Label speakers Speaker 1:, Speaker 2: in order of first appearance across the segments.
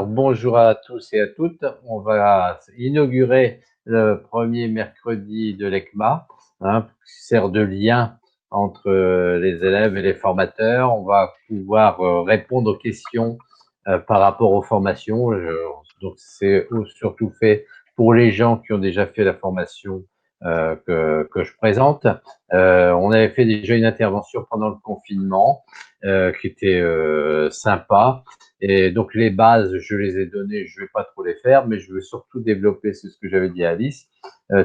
Speaker 1: Bonjour à tous et à toutes. On va inaugurer le premier mercredi de l'ECMA, qui sert de lien entre les élèves et les formateurs. On va pouvoir répondre aux questions par rapport aux formations. Donc, c'est surtout fait pour les gens qui ont déjà fait la formation que je présente. On avait fait déjà une intervention pendant le confinement qui était sympa. Et donc les bases, je les ai données, je vais pas trop les faire, mais je veux surtout développer, c'est ce que j'avais dit à Alice,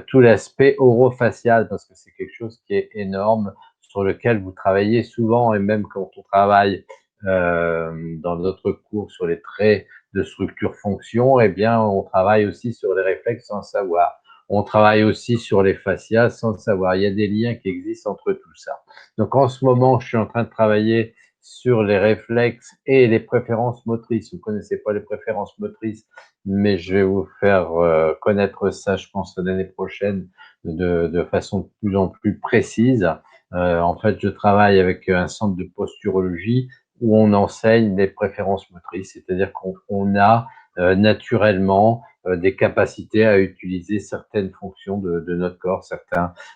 Speaker 1: tout l'aspect orofacial, parce que c'est quelque chose qui est énorme, sur lequel vous travaillez souvent, et même quand on travaille dans notre cours sur les traits de structure-fonction, eh bien on travaille aussi sur les réflexes sans le savoir. On travaille aussi sur les fascias sans le savoir. Il y a des liens qui existent entre tout ça. Donc en ce moment, je suis en train de travailler sur les réflexes et les préférences motrices. Vous ne connaissez pas les préférences motrices, mais je vais vous faire connaître ça, je pense, l'année prochaine de façon de plus en plus précise. En fait, je travaille avec un centre de posturologie où on enseigne les préférences motrices, c'est-à-dire qu'on a naturellement des capacités à utiliser certaines fonctions de notre corps,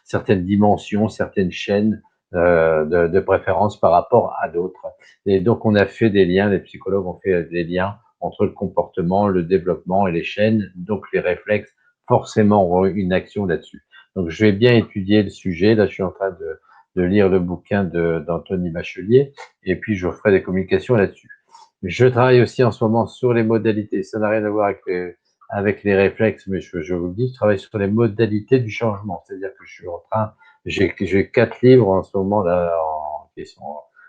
Speaker 1: certaines dimensions, certaines chaînes de préférence par rapport à d'autres. Et donc, on a fait des liens, les psychologues ont fait des liens entre le comportement, le développement et les chaînes. Donc, les réflexes, forcément, auront une action là-dessus. Donc, je vais bien étudier le sujet. Là, je suis en train de lire le bouquin d'Anthony Bachelier et puis je ferai des communications là-dessus. Je travaille aussi en ce moment sur les modalités. Ça n'a rien à voir avec les réflexes, mais je vous le dis, je travaille sur les modalités du changement. C'est-à-dire que je suis en train j'ai 4 livres en ce moment là qui sont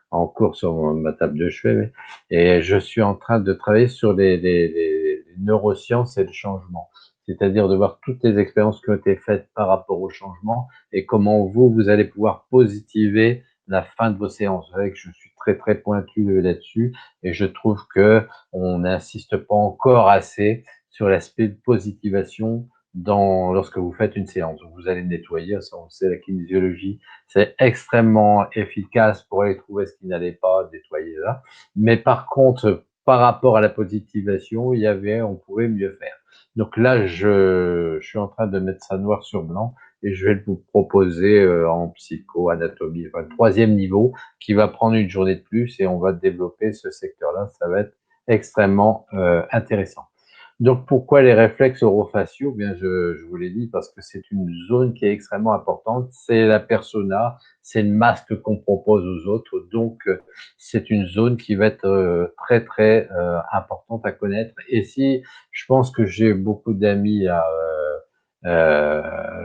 Speaker 1: en cours sur ma table de chevet, et je suis en train de travailler sur les neurosciences et le changement. C'est-à-dire de voir toutes les expériences qui ont été faites par rapport au changement et comment vous allez pouvoir positiver la fin de vos séances. Vous savez que je suis très très pointu là-dessus et je trouve que on n'insiste pas encore assez sur l'aspect de positivation lorsque vous faites une séance. Vous allez nettoyer, ça on le sait, la kinésiologie, c'est extrêmement efficace pour aller trouver ce qui n'allait pas, nettoyer là. Mais par contre, par rapport à la positivation, on pouvait mieux faire. Donc là, je suis en train de mettre ça noir sur blanc et je vais vous proposer en psycho, anatomie, enfin, le troisième niveau qui va prendre une journée de plus et on va développer ce secteur-là. Ça va être extrêmement intéressant. Donc, pourquoi les réflexes orofaciaux? Bien, je vous l'ai dit, parce que c'est une zone qui est extrêmement importante. C'est la persona, c'est le masque qu'on propose aux autres. Donc, c'est une zone qui va être très, très importante à connaître. Et si je pense que j'ai beaucoup d'amis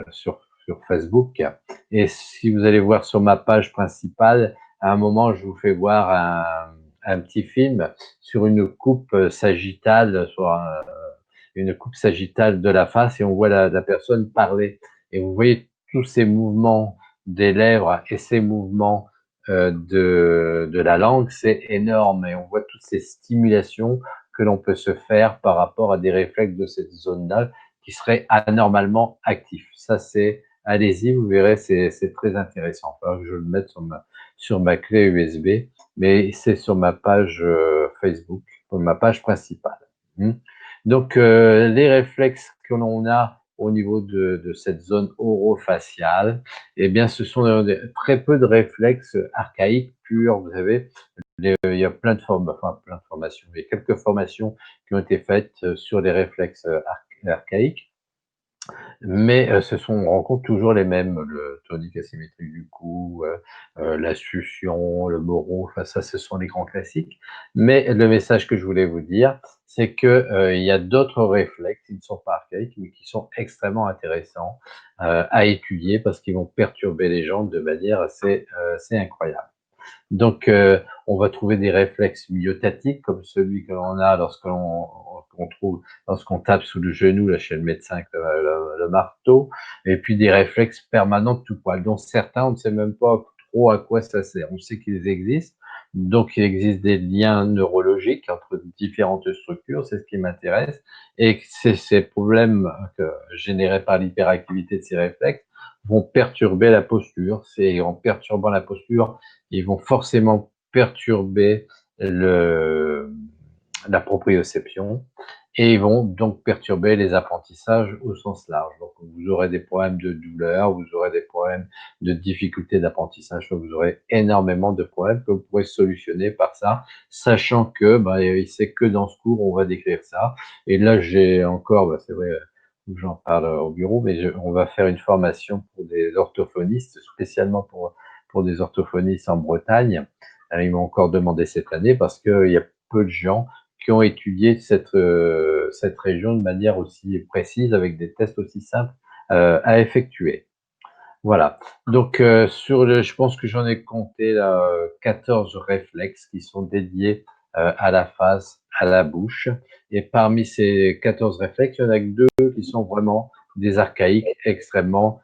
Speaker 1: sur Facebook, et si vous allez voir sur ma page principale, à un moment, je vous fais voir un petit film sur une coupe sagittale, une coupe sagittale de la face et on voit la personne parler. Et vous voyez tous ces mouvements des lèvres et ces mouvements de la langue, c'est énorme. Et on voit toutes ces stimulations que l'on peut se faire par rapport à des réflexes de cette zone-là qui seraient anormalement actifs. Ça, allez-y, vous verrez, c'est très intéressant. Il que je le mette sur ma clé USB, mais c'est sur ma page Facebook, sur ma page principale. Donc, les réflexes que l'on a au niveau de cette zone orofaciale, eh bien, ce sont très peu de réflexes archaïques purs. Vous savez, il y a plein de formations, il y a quelques formations qui ont été faites sur les réflexes archaïques. Mais on rencontre toujours les mêmes, le tonique asymétrique du cou, la succion, le moro, enfin ça, ce sont les grands classiques. Mais le message que je voulais vous dire, c'est que il y a d'autres réflexes qui ne sont pas archaïques, mais qui sont extrêmement intéressants à étudier parce qu'ils vont perturber les gens de manière assez incroyable. Donc, on va trouver des réflexes myotatiques comme celui que l'on a lorsqu'on tape sous le genou, là, chez le médecin avec le marteau, et puis des réflexes permanents de tout poil, dont certains, on ne sait même pas trop à quoi ça sert. On sait qu'ils existent, donc il existe des liens neurologiques entre différentes structures, c'est ce qui m'intéresse, et c'est ces problèmes générés par l'hyperactivité de ces réflexes vont perturber la posture. C'est en perturbant la posture, ils vont forcément perturber la proprioception. et ils vont donc perturber les apprentissages au sens large. Donc, vous aurez des problèmes de douleur, vous aurez des problèmes de difficultés d'apprentissage, vous aurez énormément de problèmes que vous pourrez solutionner par ça, sachant que c'est que dans ce cours on va décrire ça. Et là, j'ai encore, c'est vrai, j'en parle au bureau, mais on va faire une formation pour des orthophonistes, spécialement pour des orthophonistes en Bretagne. Ils m'ont encore demandé cette année parce qu'il y a peu de gens qui ont étudié cette région de manière aussi précise, avec des tests aussi simples à effectuer. Voilà. Donc, je pense que j'en ai compté là, 14 réflexes qui sont dédiés à la face, à la bouche. Et parmi ces 14 réflexes, il y en a que 2 qui sont vraiment des archaïques extrêmement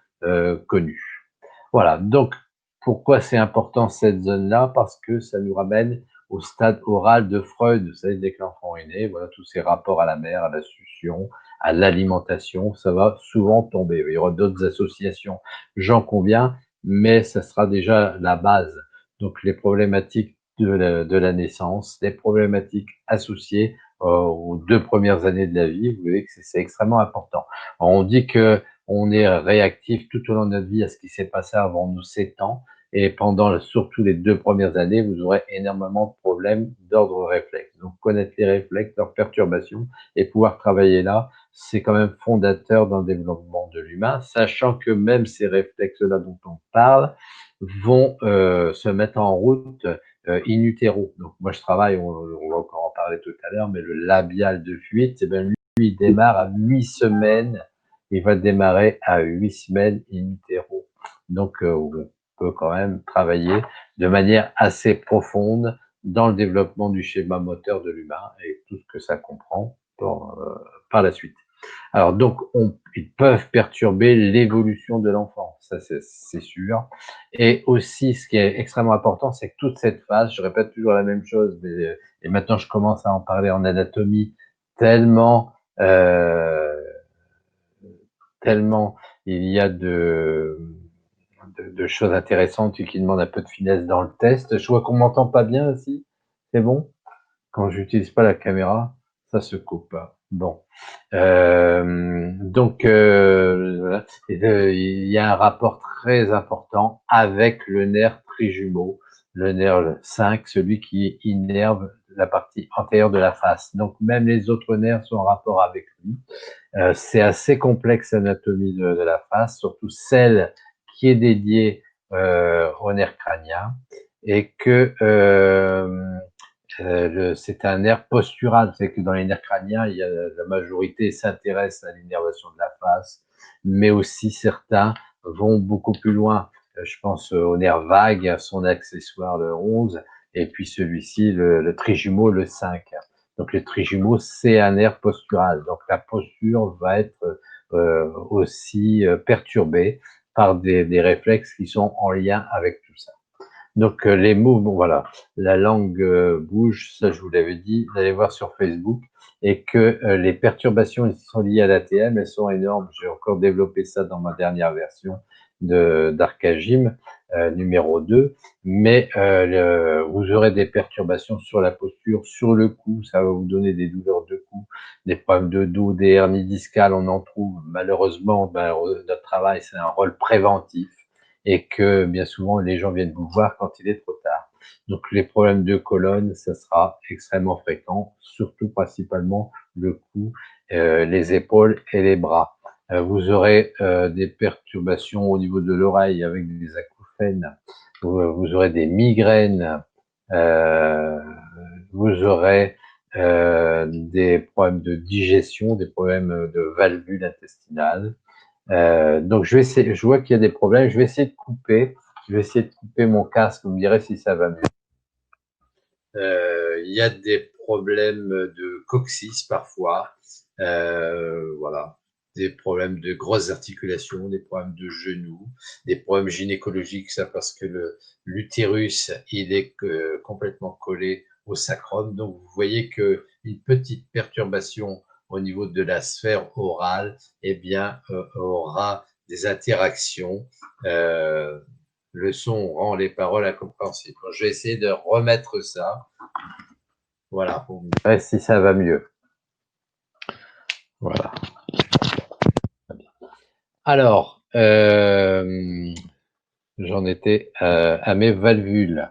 Speaker 1: connus. Voilà. Donc, pourquoi c'est important cette zone-là? Parce que ça nous ramène au stade oral de Freud. Vous savez, dès que l'enfant est né, voilà, tous ces rapports à la mère, à la succion, à l'alimentation, ça va souvent tomber. Il y aura d'autres associations, j'en conviens, mais ça sera déjà la base. Donc, les problématiques de la naissance, les problématiques associées aux 2 premières années de la vie, vous voyez que c'est extrêmement important. On dit que on est réactif tout au long de notre vie à ce qui s'est passé avant nos 7 ans, et pendant surtout les 2 premières années, vous aurez énormément de problèmes d'ordre réflexe. Donc, connaître les réflexes, leurs perturbations et pouvoir travailler là, c'est quand même fondateur dans le développement de l'humain, sachant que même ces réflexes-là dont on parle vont se mettre en route in utero. Donc moi je travaille, on va encore en parler tout à l'heure, mais le labial de fuite, lui, il démarre à 8 semaines, il va démarrer à 8 semaines in utero. Donc on peut quand même travailler de manière assez profonde dans le développement du schéma moteur de l'humain et tout ce que ça comprend par la suite. Alors donc, ils peuvent perturber l'évolution de l'enfant, ça c'est sûr. Et aussi, ce qui est extrêmement important, c'est que toute cette phase, je répète toujours la même chose, mais et maintenant je commence à en parler en anatomie, tellement tellement il y a de choses intéressantes et qui demandent un peu de finesse dans le test. Je vois qu'on m'entend pas bien aussi. C'est bon? Quand j'utilise pas la caméra, ça se coupe. Bon. Donc, voilà. Il y a un rapport très important avec le nerf trijumeau, le nerf 5, celui qui innerve la partie antérieure de la face. Donc, même les autres nerfs sont en rapport avec lui. C'est assez complexe l'anatomie de la face, surtout celle qui est dédiée au nerf crânien, et que c'est un nerf postural, c'est que dans les nerfs crâniens, il y a la majorité s'intéresse à l'innervation de la face, mais aussi certains vont beaucoup plus loin. Je pense au nerf vague, son accessoire le 11, et puis celui-ci, le trijumeau, le 5. Donc le trijumeau, c'est un nerf postural. Donc la posture va être aussi perturbée par des réflexes qui sont en lien avec tout ça. Donc les mots, bon voilà, la langue bouge, ça je vous l'avais dit, d'aller voir sur Facebook, et que les perturbations qui sont liées à l'ATM, elles sont énormes. J'ai encore développé ça dans ma dernière version d'Arcagym numéro 2, mais vous aurez des perturbations sur la posture, sur le cou, ça va vous donner des douleurs de cou, des problèmes de dos, des hernies discales, on en trouve. Malheureusement, notre travail, c'est un rôle préventif, et que bien souvent les gens viennent vous voir quand il est trop tard. Donc les problèmes de colonne, ça sera extrêmement fréquent, surtout principalement le cou, les épaules et les bras. Vous aurez des perturbations au niveau de l'oreille avec des acouphènes, vous aurez des migraines, euh, vous aurez des problèmes de digestion, des problèmes de valvules intestinales. Donc je vais essayer, je vois qu'il y a des problèmes, je vais essayer de couper, mon casque, vous me direz si ça va mieux. Il y a des problèmes de coccyx parfois, voilà, des problèmes de grosses articulations, des problèmes de genoux, des problèmes gynécologiques, ça parce que l'utérus il est complètement collé au sacrum, donc vous voyez que une petite perturbation au niveau de la sphère orale, eh bien, aura des interactions. Le son rend les paroles incompréhensibles. Je vais essayer de remettre ça. Voilà, pour me dire si ça va mieux. Voilà. Alors, j'en étais à mes valvules.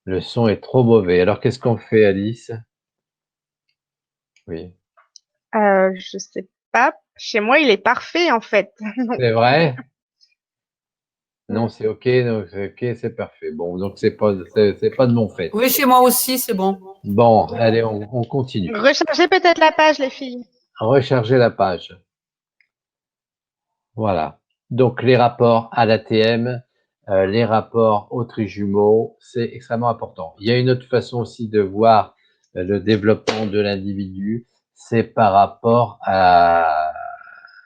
Speaker 1: Le son est trop mauvais. Alors, qu'est-ce qu'on fait, Alice? Oui.
Speaker 2: Je sais pas. Chez moi, il est parfait en fait.
Speaker 1: C'est vrai? Non,
Speaker 2: Mm.
Speaker 1: c'est OK, non, c'est OK, c'est parfait. Bon, donc c'est pas de mon fait.
Speaker 3: Oui, chez moi aussi, c'est bon.
Speaker 1: Bon, allez, on continue.
Speaker 2: Rechargez peut-être la page, les filles.
Speaker 1: Recharger la page. Voilà. Donc, les rapports à l'ATM, les rapports aux trijumeaux, c'est extrêmement important. Il y a une autre façon aussi de voir le développement de l'individu, c'est par rapport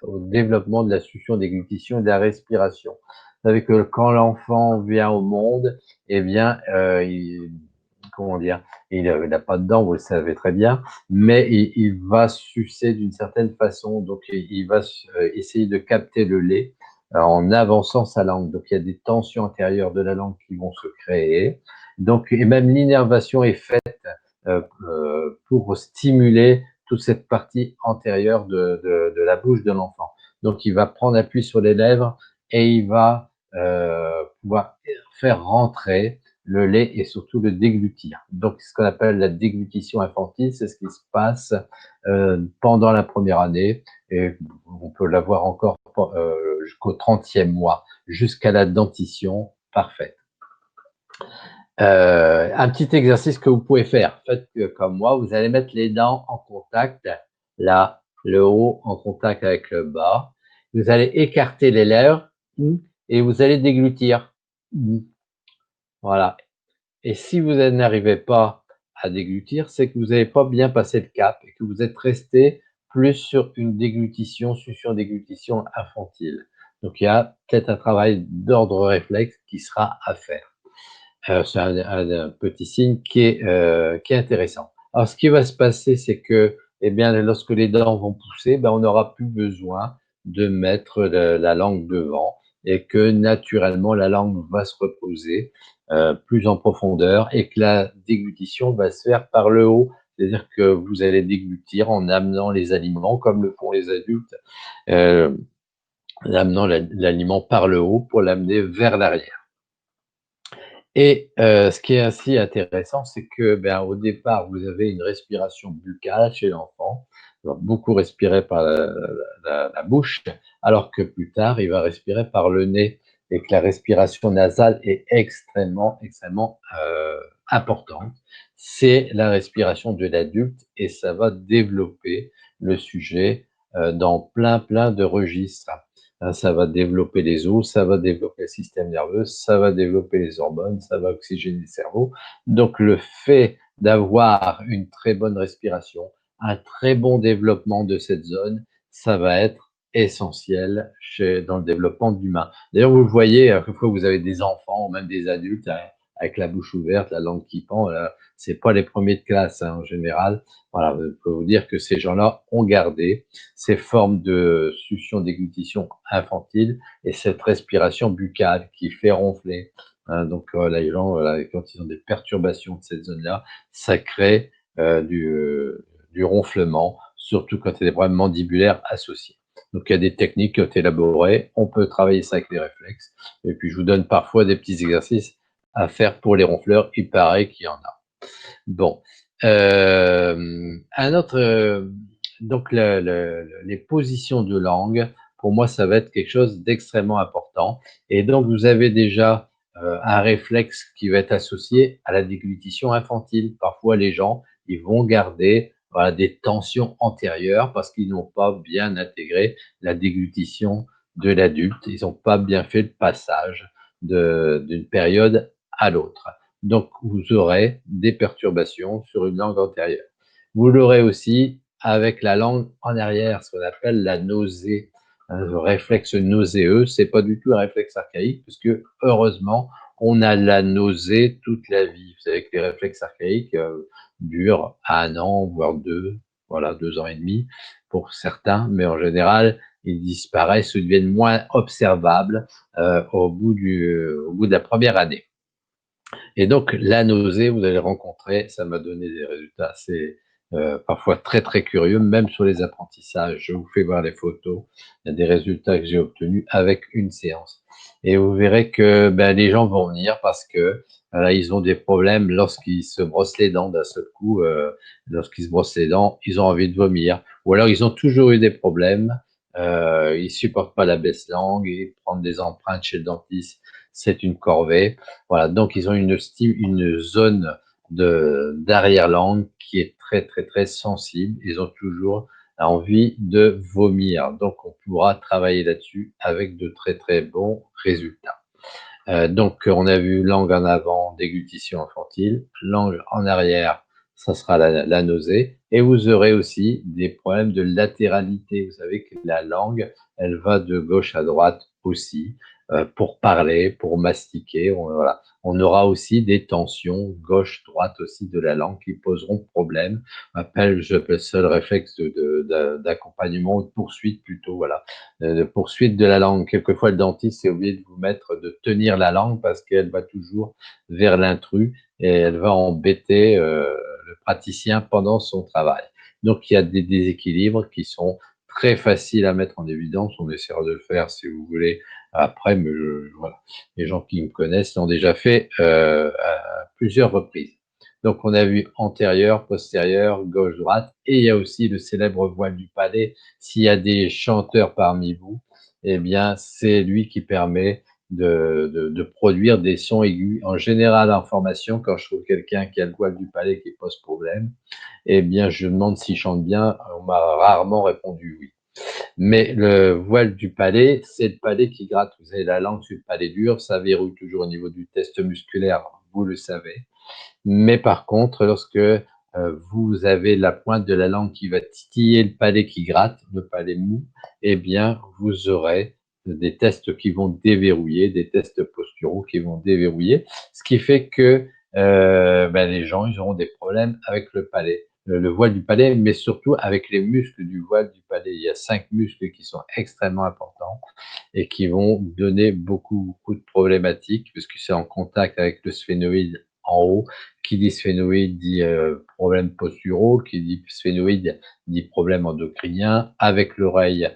Speaker 1: au développement de la succion déglutition et de la respiration. Vous savez que quand l'enfant vient au monde, eh bien, comment dire, il n'a pas de dents, vous le savez très bien, mais il va sucer d'une certaine façon, donc il va essayer de capter le lait en avançant sa langue. Donc il y a des tensions intérieures de la langue qui vont se créer. Donc, et même l'innervation est faite pour stimuler toute cette partie antérieure de la bouche de l'enfant. Donc, il va prendre appui sur les lèvres et il va pouvoir faire rentrer le lait et surtout le déglutir. Donc, ce qu'on appelle la déglutition infantile, c'est ce qui se passe pendant la première année et on peut l'avoir encore jusqu'au 30e mois, jusqu'à la dentition parfaite. Un petit exercice que vous pouvez faire. Faites comme moi, vous allez mettre les dents en contact, là, le haut en contact avec le bas. Vous allez écarter les lèvres et vous allez déglutir. Voilà. Et si vous n'arrivez pas à déglutir, c'est que vous n'avez pas bien passé le cap et que vous êtes resté plus sur une déglutition, sur déglutition infantile. Donc il y a peut-être un travail d'ordre réflexe qui sera à faire. C'est un petit signe qui est intéressant. Alors, ce qui va se passer, c'est que, eh bien, lorsque les dents vont pousser, ben, on n'aura plus besoin de mettre la langue devant et que naturellement la langue va se reposer plus en profondeur et que la déglutition va se faire par le haut. C'est-à-dire que vous allez déglutir en amenant les aliments, comme le font les adultes, euh, amenant l'aliment par le haut pour l'amener vers l'arrière. Et ce qui est ainsi intéressant, c'est que, ben, au départ, vous avez une respiration buccale chez l'enfant. Il va beaucoup respirer par la bouche, alors que plus tard, il va respirer par le nez et que la respiration nasale est extrêmement, extrêmement importante. C'est la respiration de l'adulte et ça va développer le sujet dans plein, plein de registres. Ça va développer les os, ça va développer le système nerveux, ça va développer les hormones, ça va oxygéner le cerveau. Donc, le fait d'avoir une très bonne respiration, un très bon développement de cette zone, ça va être essentiel dans le développement de l'humain. D'ailleurs, vous le voyez, à chaque fois que vous avez des enfants ou même des adultes avec la bouche ouverte, la langue qui pend, c'est pas les premiers de classe en général. Voilà, je peux vous dire que ces gens-là ont gardé ces formes de succion déglutition infantile et cette respiration buccale qui fait ronfler. Donc les gens, quand ils ont des perturbations de cette zone-là, ça crée du ronflement, surtout quand il y a des problèmes mandibulaires associés. Donc il y a des techniques qui ont été élaborées, on peut travailler ça avec les réflexes, et puis je vous donne parfois des petits exercices à faire pour les ronfleurs, il paraît qu'il y en a. Bon, un autre, donc les positions de langue, pour moi, ça va être quelque chose d'extrêmement important. Et donc, vous avez déjà un réflexe qui va être associé à la déglutition infantile. Parfois, les gens, ils vont garder voilà, des tensions antérieures parce qu'ils n'ont pas bien intégré la déglutition de l'adulte. Ils n'ont pas bien fait le passage d'une période à l'autre. Donc, vous aurez des perturbations sur une langue antérieure. Vous l'aurez aussi avec la langue en arrière, ce qu'on appelle la nausée. Le réflexe nauséeux, c'est pas du tout un réflexe archaïque, puisque heureusement, on a la nausée toute la vie. Vous savez que les réflexes archaïques durent 1 an, voire 2, voilà, 2 ans et demi pour certains, mais en général, ils disparaissent ou deviennent moins observables au bout de la première année. Et donc, la nausée, vous allez rencontrer, ça m'a donné des résultats assez parfois très très curieux, même sur les apprentissages. Je vous fais voir les photos, il y a des résultats que j'ai obtenus avec une séance. Et vous verrez que ben, les gens vont venir parce que voilà, ils ont des problèmes lorsqu'ils se brossent les dents d'un seul coup. Lorsqu'ils se brossent les dents, ils ont envie de vomir. Ou alors ils ont toujours eu des problèmes. Ils supportent pas la baisse-langue et prendre des empreintes chez le dentiste, c'est une corvée. Voilà, donc ils ont une zone d'arrière-langue qui est très très très sensible. Ils ont toujours envie de vomir. Donc on pourra travailler là-dessus avec de très très bons résultats. Donc on a vu langue en avant, déglutition infantile, langue en arrière, ça sera la nausée. Et vous aurez aussi des problèmes de latéralité. Vous savez que la langue, elle va de gauche à droite aussi, pour parler, pour mastiquer. Voilà. On aura aussi des tensions gauche-droite aussi de la langue qui poseront problème. J'appelle ça le réflexe d'accompagnement ou de poursuite plutôt. Voilà, de poursuite de la langue. Quelquefois, le dentiste est obligé de vous mettre, de tenir la langue parce qu'elle va toujours vers l'intrus et elle va embêter le praticien pendant son travail. Donc, il y a des déséquilibres qui sont très faciles à mettre en évidence. On essaiera de le faire si vous voulez après, mais voilà. Les gens qui me connaissent l'ont déjà fait à plusieurs reprises. Donc, on a vu antérieur, postérieur, gauche, droite, et il y a aussi le célèbre voile du palais. S'il y a des chanteurs parmi vous, eh bien, c'est lui qui permet de produire des sons aigus. En général, en formation, quand je trouve quelqu'un qui a le voile du palais qui pose problème, eh bien, je demande s'il chante bien. On m'a rarement répondu oui. Mais le voile du palais, c'est le palais qui gratte. Vous avez la langue sur le palais dur, ça verrouille toujours au niveau du test musculaire, vous le savez. Mais par contre, lorsque vous avez la pointe de la langue qui va titiller le palais qui gratte, le palais mou, eh bien, vous aurez des tests qui vont déverrouiller, des tests posturaux qui vont déverrouiller, ce qui fait que ben, les gens ils auront des problèmes avec le palais, le voile du palais, mais surtout avec les muscles du voile du palais. Il y a 5 muscles qui sont extrêmement importants et qui vont donner beaucoup de problématiques puisque c'est en contact avec le sphénoïde en haut. Qui dit sphénoïde dit problème posturaux, qui dit sphénoïde dit problème endocrinien. Avec l'oreille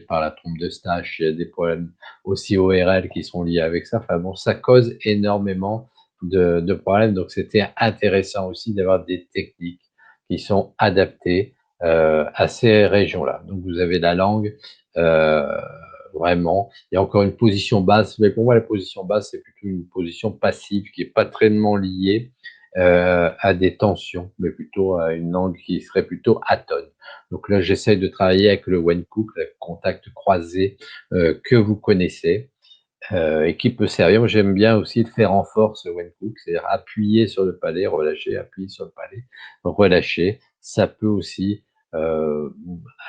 Speaker 1: par la trompe de Stache, il y a des problèmes aussi ORL qui sont liés avec ça. Enfin bon, ça cause énormément de problèmes. Donc c'était intéressant aussi d'avoir des techniques qui sont adaptées à ces régions-là. Donc vous avez la langue, euh, vraiment. Il y a encore une position basse, mais pour moi, la position basse, c'est plutôt une position passive qui n'est pas tellement liée à des tensions, mais plutôt à une langue qui serait plutôt atone. Donc là, j'essaie de travailler avec le Wenkook, le contact croisé que vous connaissez. Et qui peut servir. Moi, j'aime bien aussi le faire en force, le Wenkook, c'est-à-dire appuyer sur le palais, relâcher, appuyer sur le palais, relâcher. Ça peut aussi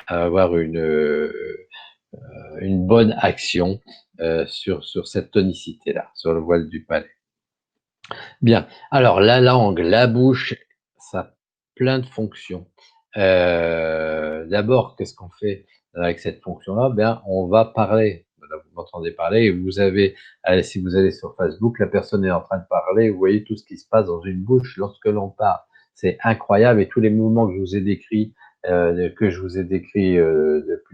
Speaker 1: avoir une bonne action sur cette tonicité-là, sur le voile du palais. Bien. Alors, la langue, la bouche, ça a plein de fonctions. D'abord, qu'est-ce qu'on fait avec cette fonction-là? Bien, on va parler. Voilà, vous m'entendez parler et vous avez, si vous allez sur Facebook, la personne est en train de parler, vous voyez tout ce qui se passe dans une bouche lorsque l'on parle. C'est incroyable et tous les mouvements que je vous ai décrits, depuis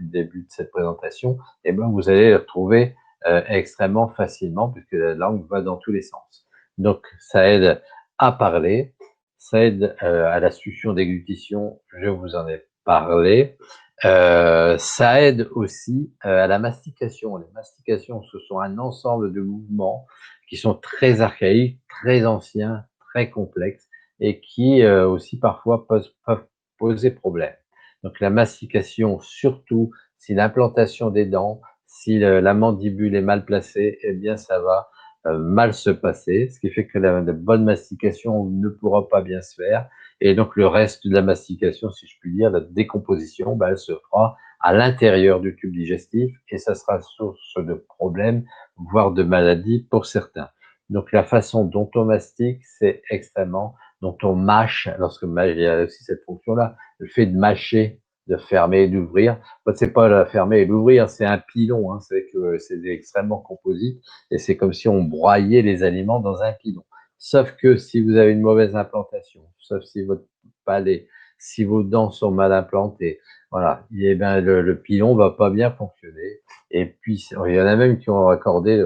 Speaker 1: le début de cette présentation, eh ben, vous allez les retrouver extrêmement facilement puisque la langue va dans tous les sens. Donc, ça aide à parler, ça aide à la succion déglutition, je vous en ai parlé. Ça aide aussi à la mastication. Les mastications, ce sont un ensemble de mouvements qui sont très archaïques, très anciens, très complexes et qui aussi parfois peuvent poser problème. Donc la mastication, surtout si l'implantation des dents, si la mandibule est mal placée, eh bien ça va mal se passer, ce qui fait que la bonne mastication ne pourra pas bien se faire. Et donc, le reste de la mastication, si je puis dire, la décomposition, ben, elle se fera à l'intérieur du tube digestif et ça sera source de problèmes, voire de maladies pour certains. Donc, la façon dont on mastique, c'est extrêmement, dont on mâche, il y a aussi cette fonction-là, le fait de mâcher, de fermer et d'ouvrir. En fait, c'est pas la fermer et l'ouvrir, c'est un pilon, hein, c'est que c'est extrêmement composite et c'est comme si on broyait les aliments dans un pilon. Sauf que si vous avez une mauvaise implantation, sauf si votre palais, si vos dents sont mal implantées, voilà, et ben le pilon va pas bien fonctionner. Et puis, il y en a même qui ont raccordé,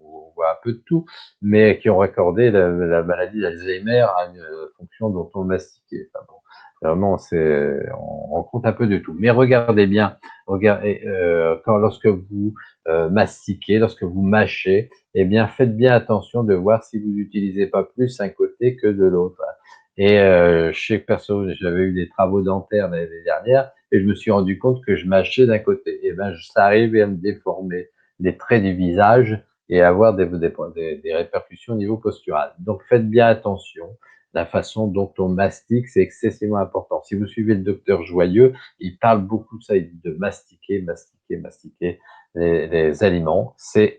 Speaker 1: on voit un peu de tout, mais qui ont raccordé la maladie d'Alzheimer à une fonction dont on mastiquait. Enfin bon, vraiment, on rencontre un peu de tout. Mais regardez bien, regardez, lorsque vous mastiquez, lorsque vous mâchez, eh bien, faites bien attention de voir si vous n'utilisez pas plus un côté que de l'autre. Et je sais que perso, j'avais eu des travaux dentaires l'année dernière et je me suis rendu compte que je mâchais d'un côté. Et ben, ça arrivait à me déformer les traits du visage et à avoir des répercussions au niveau postural. Donc, faites bien attention. La façon dont on mastique, c'est excessivement important. Si vous suivez le docteur Joyeux, il parle beaucoup de ça, il dit de mastiquer, mastiquer, mastiquer les aliments. C'est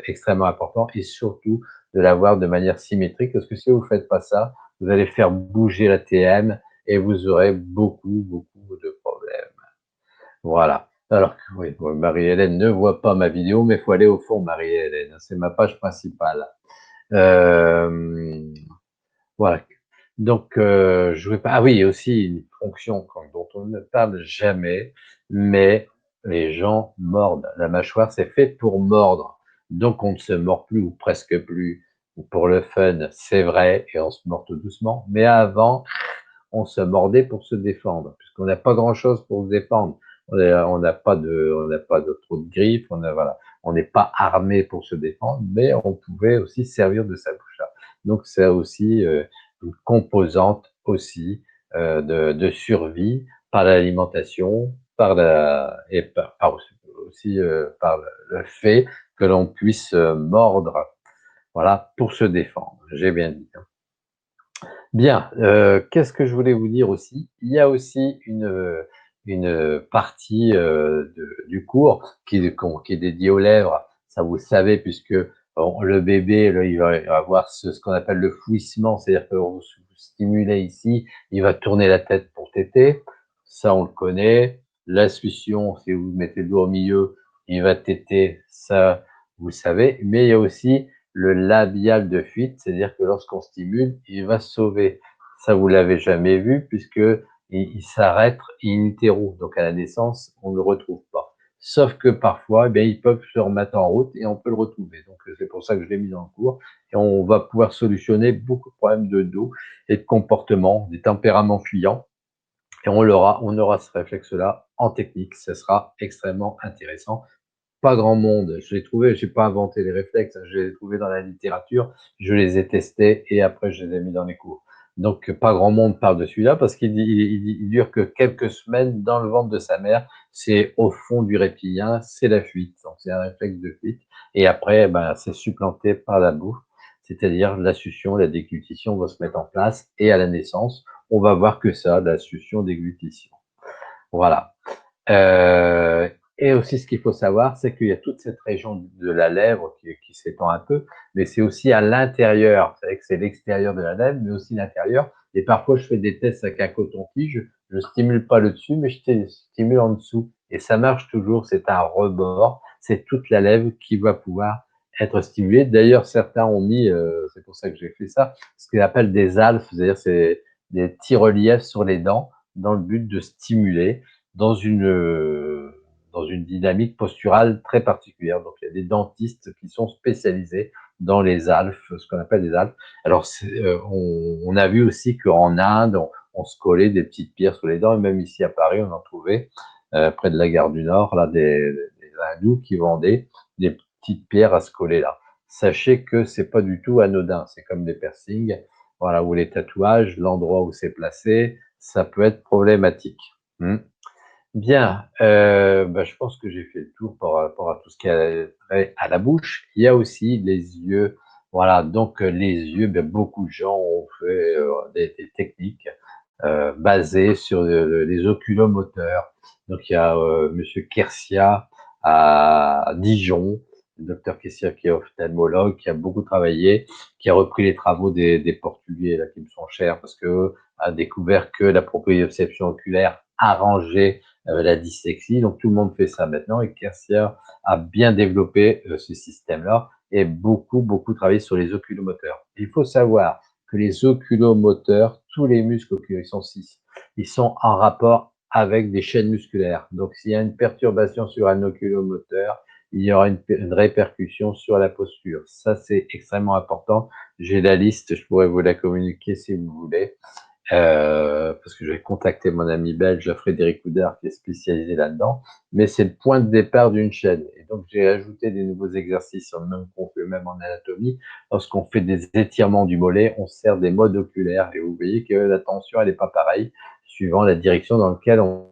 Speaker 1: extrêmement important et surtout de l'avoir de manière symétrique parce que si vous ne faites pas ça, vous allez faire bouger la TM et vous aurez beaucoup de problèmes. Voilà. Alors, oui, Marie-Hélène ne voit pas ma vidéo, mais il faut aller au fond, Marie-Hélène. C'est ma page principale. Euh, voilà. Donc, je vais pas. Ah oui, aussi une fonction dont on ne parle jamais, mais les gens mordent. La mâchoire, c'est fait pour mordre. Donc, on ne se mord plus ou presque plus. Pour le fun, c'est vrai, et on se mord tout doucement. Mais avant, on se mordait pour se défendre, puisqu'on n'a pas grand-chose pour se défendre. On n'a pas de trop de griffes, voilà, on n'est pas armé pour se défendre, mais on pouvait aussi servir de sa bouche. Donc c'est aussi une composante aussi de survie par l'alimentation, et aussi par le fait que l'on puisse mordre, voilà, pour se défendre. J'ai bien dit. Bien, qu'est-ce que je voulais vous dire aussi? Il y a aussi une partie du cours qui est dédiée aux lèvres. Ça, vous le savez, puisque le bébé, là, il va avoir ce qu'on appelle le fouissement, c'est-à-dire que vous stimulez ici, il va tourner la tête pour téter. Ça, on le connaît. La succion, si vous mettez le doigt au milieu, il va téter. Ça, vous le savez. Mais il y a aussi le labial de fuite, c'est-à-dire que lorsqu'on stimule, il va sauver. Ça, vous l'avez jamais vu puisque il s'arrête in utero, donc à la naissance, on ne le retrouve pas. Sauf que parfois, eh bien, ils peuvent se remettre en route et on peut le retrouver. Donc c'est pour ça que je l'ai mis dans le cours. Et on va pouvoir solutionner beaucoup de problèmes de dos et de comportement, des tempéraments fuyants. Et on aura ce réflexe-là en technique. Ce sera extrêmement intéressant. Pas grand monde. Je l'ai trouvé, j'ai pas inventé les réflexes, je les ai trouvés dans la littérature, je les ai testés et après je les ai mis dans les cours. Donc pas grand monde parle de celui-là parce qu'il dure que quelques semaines dans le ventre de sa mère. C'est au fond du reptilien, c'est la fuite. Donc c'est un réflexe de fuite. Et après, ben, c'est supplanté par la bouffe, c'est-à-dire la succion, la déglutition va se mettre en place et à la naissance, on va voir que ça, la succion, déglutition. Voilà. Euh, et aussi, ce qu'il faut savoir, c'est qu'il y a toute cette région de la lèvre qui s'étend un peu, mais c'est aussi à l'intérieur. Vous savez que c'est l'extérieur de la lèvre, mais aussi l'intérieur. Et parfois, je fais des tests avec un coton-tige. Je stimule pas le dessus, mais je stimule en dessous. Et ça marche toujours. C'est un rebord. C'est toute la lèvre qui va pouvoir être stimulée. D'ailleurs, certains ont mis, c'est pour ça que j'ai fait ça, ce qu'ils appellent des alphes, c'est-à-dire c'est des petits reliefs sur les dents dans le but de stimuler dans une dynamique posturale très particulière. Donc, il y a des dentistes qui sont spécialisés dans les alphes, ce qu'on appelle les alphes. Alors, on a vu aussi qu'en Inde, on se collait des petites pierres sur les dents, et même ici à Paris, on en trouvait, près de la gare du Nord, là, des hindous qui vendaient des petites pierres à se coller là. Sachez que c'est pas du tout anodin, c'est comme des piercings, voilà, ou les tatouages, l'endroit où c'est placé, ça peut être problématique. Bien, je pense que j'ai fait le tour par rapport à tout ce qui a trait à la bouche. Il y a aussi les yeux. Voilà, donc les yeux, beaucoup de gens ont fait des techniques basées sur les oculomoteurs. Donc il y a Monsieur Kersia à Dijon, le docteur Kersia qui est ophtalmologue, qui a beaucoup travaillé, qui a repris les travaux des Portugais là, qui me sont chers parce que a découvert que la proprioception oculaire arrangeait la dyslexie. Donc tout le monde fait ça maintenant et Kersia a bien développé ce système-là et beaucoup travailler sur les oculomoteurs. Il faut savoir que les oculomoteurs, tous les muscles oculaires, ils sont en rapport avec des chaînes musculaires. Donc, s'il y a une perturbation sur un oculomoteur, il y aura une répercussion sur la posture. Ça, c'est extrêmement important. J'ai la liste, je pourrais vous la communiquer si vous voulez, parce que je vais contacter mon ami belge Frédéric Houdard qui est spécialisé là-dedans, mais c'est le point de départ d'une chaîne. Et donc, j'ai ajouté des nouveaux exercices, même qu'on fait même en anatomie. Lorsqu'on fait des étirements du mollet, on sert des modes oculaires et vous voyez que la tension, elle n'est pas pareille suivant la direction dans laquelle on.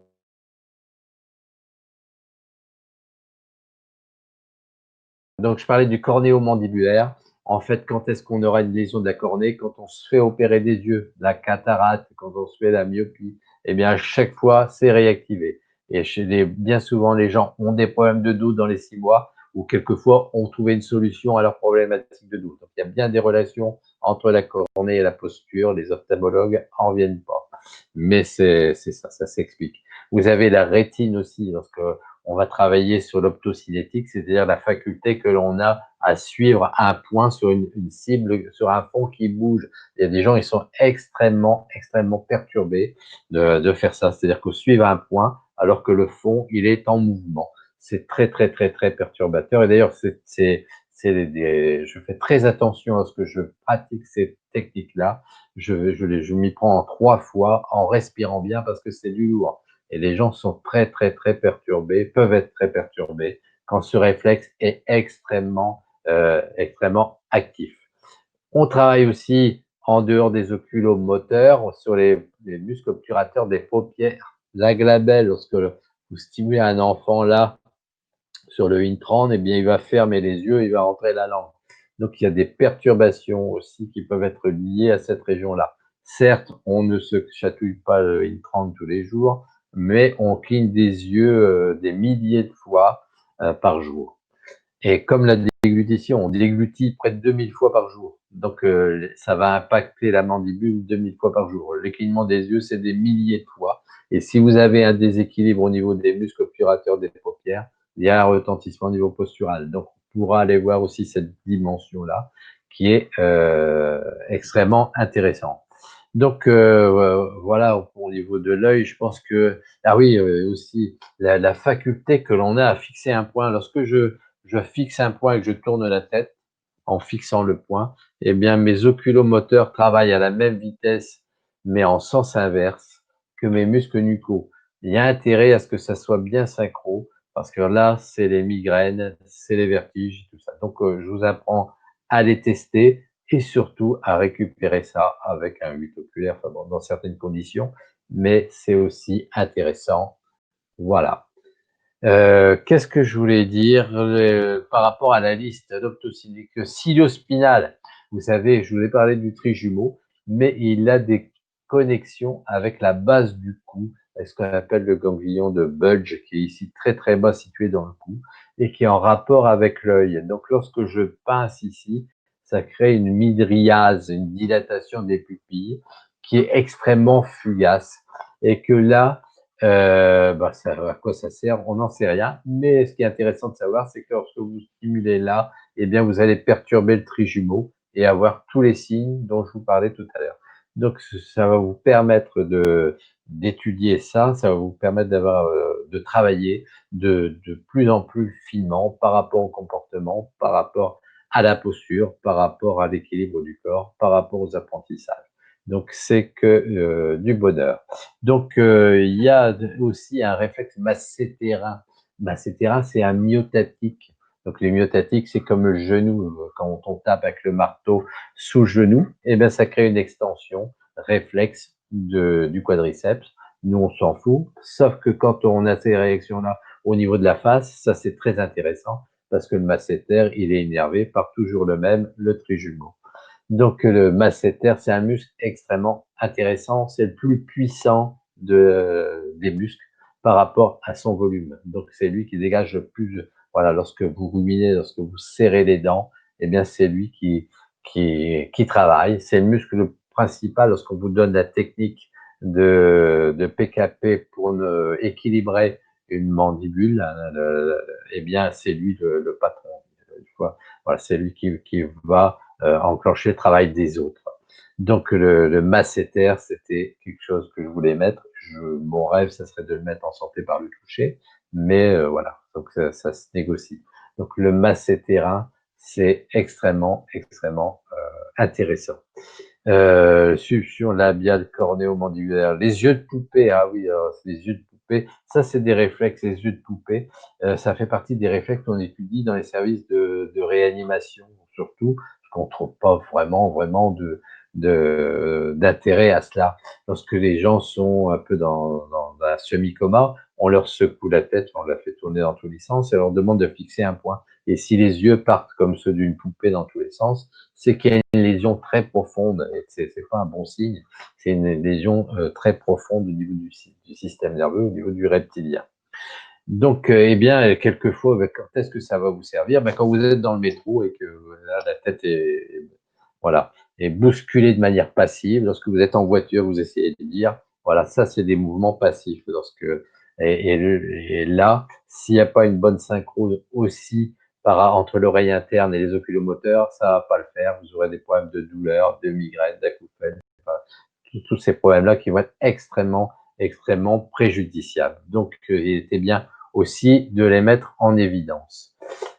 Speaker 1: Donc, je parlais du cornéo-mandibulaire. En fait, quand est-ce qu'on aura une lésion de la cornée? Quand on se fait opérer des yeux, la cataracte, quand on se fait la myopie, eh bien, à chaque fois, c'est réactivé. Et bien souvent, les gens ont des problèmes de dos dans les 6 mois ou quelquefois ont trouvé une solution à leur problématique de dos. Donc, il y a bien des relations entre la cornée et la posture. Les ophtalmologues en reviennent pas. Mais c'est ça, ça s'explique. Vous avez la rétine aussi, lorsque on va travailler sur l'optocinétique, c'est-à-dire la faculté que l'on a à suivre un point sur une cible, sur un fond qui bouge. Il y a des gens, ils sont extrêmement perturbés de faire ça. C'est-à-dire que suivre un point alors que le fond, il est en mouvement. C'est très perturbateur. Et d'ailleurs, je fais très attention à ce que je pratique ces techniques-là. Je m'y prends en 3 fois en respirant bien parce que c'est du lourd. Et les gens sont très perturbés, peuvent être très perturbés quand ce réflexe est extrêmement actif. On travaille aussi en dehors des oculomoteurs sur les muscles obturateurs des paupières. La glabelle, lorsque vous stimulez un enfant là sur le intron, eh bien il va fermer les yeux, il va rentrer la langue. Donc il y a des perturbations aussi qui peuvent être liées à cette région-là. Certes, on ne se chatouille pas le intron tous les jours, mais on cligne des yeux des milliers de fois par jour. Et comme la déglutition, on déglutit près de 2000 fois par jour. Donc, ça va impacter la mandibule 2000 fois par jour. Le clignement des yeux, c'est des milliers de fois. Et si vous avez un déséquilibre au niveau des muscles obturateurs des paupières, il y a un retentissement au niveau postural. Donc, on pourra aller voir aussi cette dimension-là qui est extrêmement intéressante. Donc, voilà, au niveau de l'œil, je pense que, ah oui, aussi, la faculté que l'on a à fixer un point. Lorsque je fixe un point et que je tourne la tête en fixant le point, eh bien, mes oculomoteurs travaillent à la même vitesse, mais en sens inverse que mes muscles nucaux. Il y a intérêt à ce que ça soit bien synchro, parce que là, c'est les migraines, c'est les vertiges, tout ça. Donc, je vous apprends à les tester et surtout à récupérer ça avec un 8 oculaire, enfin bon, dans certaines conditions, mais c'est aussi intéressant. Voilà. Qu'est-ce que je voulais dire par rapport à la liste l'optocinétique cilio-spinale? Vous savez, je vous ai parlé du trijumeau, mais il a des connexions avec la base du cou, avec ce qu'on appelle le ganglion de Budge, qui est ici très bas situé dans le cou et qui est en rapport avec l'œil. Donc, lorsque je pince ici, ça crée une mydriase, une dilatation des pupilles qui est extrêmement fugace et que là, à quoi ça sert? On n'en sait rien. Mais ce qui est intéressant de savoir, c'est que lorsque vous stimulez là, eh bien, vous allez perturber le trijumeau et avoir tous les signes dont je vous parlais tout à l'heure. Donc, ça va vous permettre d'étudier ça, ça va vous permettre de travailler de plus en plus finement par rapport au comportement, par rapport à la posture, par rapport à l'équilibre du corps, par rapport aux apprentissages. Donc, c'est que du bonheur. Donc, il y a aussi un réflexe massétérin. Massétérin, c'est un myotatique. Donc, les myotatiques, c'est comme le genou. Quand on tape avec le marteau sous le genou, eh bien, ça crée une extension réflexe du quadriceps. Nous, on s'en fout. Sauf que quand on a ces réactions-là au niveau de la face, ça, c'est très intéressant parce que le masséter, il est énervé par toujours le même, le trijumeau. Donc, le masséter, c'est un muscle extrêmement intéressant. C'est le plus puissant des muscles par rapport à son volume. Donc, c'est lui qui dégage le plus. Voilà, lorsque vous ruminez, lorsque vous serrez les dents, eh bien, c'est lui qui travaille. C'est le muscle principal lorsqu'on vous donne la technique de PKP pour équilibrer une mandibule. Eh bien, c'est lui le patron. Voilà, c'est lui qui va enclencher le travail des autres. Donc le masséter, c'était quelque chose que je voulais mettre. Mon rêve, ça serait de le mettre en santé par le toucher, mais voilà, donc ça se négocie. Donc le masséterin, c'est extrêmement, extrêmement intéressant. Succion labiale, cornéo-mandibulaire, les yeux de poupée, ah oui, les yeux de poupée, ça c'est des réflexes, les yeux de poupée, ça fait partie des réflexes qu'on étudie dans les services de réanimation, surtout, parce qu'on trouve pas vraiment d'intérêt à cela. Lorsque les gens sont un peu dans un semi-coma, on leur secoue la tête, on la fait tourner dans tous les sens et on leur demande de fixer un point. Et si les yeux partent comme ceux d'une poupée dans tous les sens, c'est qu'il y a une lésion très profonde, et c'est pas un bon signe, c'est une lésion très profonde au niveau du système nerveux, au niveau du reptilien. Donc, eh bien, quelquefois, quand est-ce que ça va vous servir? Quand vous êtes dans le métro et que là, la tête voilà, est bousculée de manière passive. Lorsque vous êtes en voiture, vous essayez de lire. Voilà, ça, c'est des mouvements passifs. Et là, s'il n'y a pas une bonne synchrone aussi entre l'oreille interne et les oculomoteurs, ça va pas le faire. Vous aurez des problèmes de douleur, de migraine, d'acouphènes, tous ces problèmes-là qui vont être extrêmement préjudiciables. Donc, il était bien aussi de les mettre en évidence.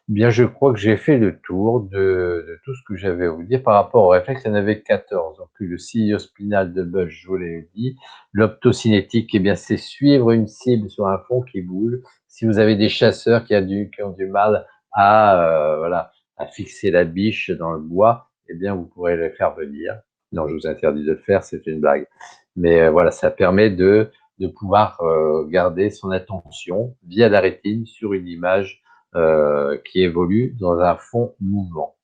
Speaker 1: Bien, je crois que j'ai fait le tour de tout ce que j'avais à vous dire par rapport au réflexe. Il y en avait 14. Donc, le ciliospinal de Bush, je vous l'ai dit. L'optocinétique, eh bien, c'est suivre une cible sur un fond qui bouge. Si vous avez des chasseurs qui ont du mal voilà, à fixer la biche dans le bois, eh bien, vous pourrez les faire venir. Non, je vous interdis de le faire, c'est une blague. Mais voilà, ça permet de pouvoir garder son attention via la rétine sur une image qui évolue dans un fond mouvant.